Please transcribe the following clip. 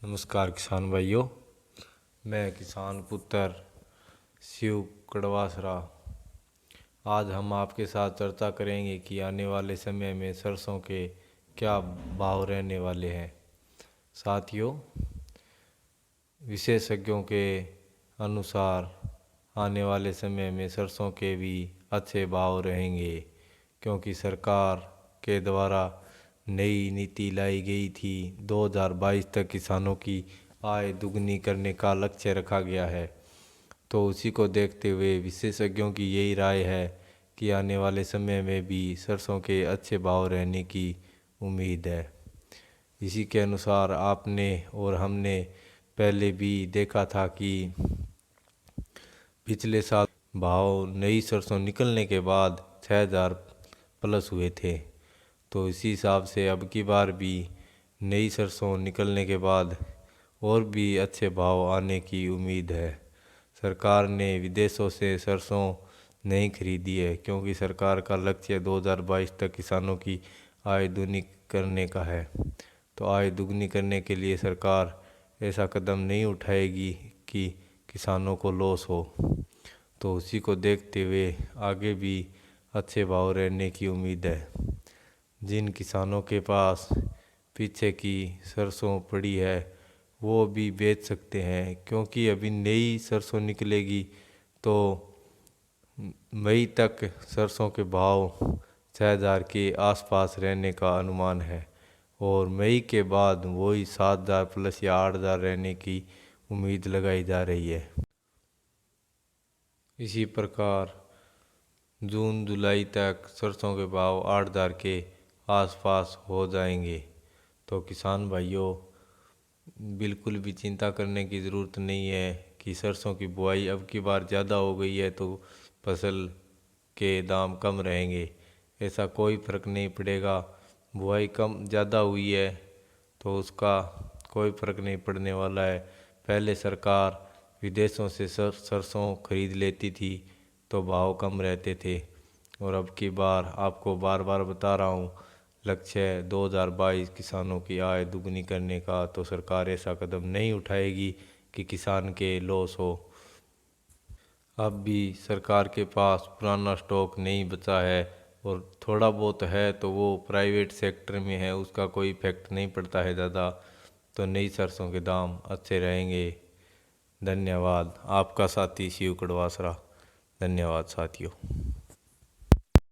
नमस्कार किसान भाइयों। मैं किसान पुत्र शिव कड़वासरा। आज हम आपके साथ चर्चा करेंगे कि आने वाले समय में सरसों के क्या भाव रहने वाले हैं। साथियों, विशेषज्ञों के अनुसार आने वाले समय में सरसों के भी अच्छे भाव रहेंगे, क्योंकि सरकार के द्वारा नई नीति लाई गई थी। 2022 तक किसानों की आय दुगनी करने का लक्ष्य रखा गया है। तो उसी को देखते हुए विशेषज्ञों की यही राय है कि आने वाले समय में भी सरसों के अच्छे भाव रहने की उम्मीद है। इसी के अनुसार आपने और हमने पहले भी देखा था कि पिछले साल भाव नई सरसों निकलने के बाद 6,000 प्लस हुए थे। तो इसी हिसाब से अब की बार भी नई सरसों निकलने के बाद और भी अच्छे भाव आने की उम्मीद है। सरकार ने विदेशों से सरसों नहीं खरीदी है, क्योंकि सरकार का लक्ष्य 2022 तक किसानों की आय दुगनी करने का है। तो आय दुगनी करने के लिए सरकार ऐसा कदम नहीं उठाएगी कि किसानों को लॉस हो। तो उसी को देखते हुए आगे भी अच्छे भाव रहने की उम्मीद है। जिन किसानों के पास पीछे की सरसों पड़ी है वो भी बेच सकते हैं, क्योंकि अभी नई सरसों निकलेगी तो मई तक सरसों के भाव 6,000 के आसपास रहने का अनुमान है, और मई के बाद वही 7,000 प्लस या 8,000 रहने की उम्मीद लगाई जा रही है। इसी प्रकार जून जुलाई तक सरसों के भाव 8,000 के आसपास हो जाएंगे। तो किसान भाइयों, बिल्कुल भी चिंता करने की ज़रूरत नहीं है कि सरसों की बुआई अब की बार ज़्यादा हो गई है तो फसल के दाम कम रहेंगे। ऐसा कोई फ़र्क नहीं पड़ेगा। बुआई कम ज़्यादा हुई है तो उसका कोई फ़र्क नहीं पड़ने वाला है। पहले सरकार विदेशों से सरसों खरीद लेती थी तो भाव कम रहते थे, और अब की बार आपको बार बार बता रहा हूँ, लक्ष्य है 2022 किसानों की आय दुगनी करने का। तो सरकार ऐसा कदम नहीं उठाएगी कि किसान के लॉस हो। अब भी सरकार के पास पुराना स्टॉक नहीं बचा है, और थोड़ा बहुत है तो वो प्राइवेट सेक्टर में है, उसका कोई इफेक्ट नहीं पड़ता है ज़्यादा। तो नई सरसों के दाम अच्छे रहेंगे। धन्यवाद। आपका साथी शिव कड़वासरा। धन्यवाद साथियों।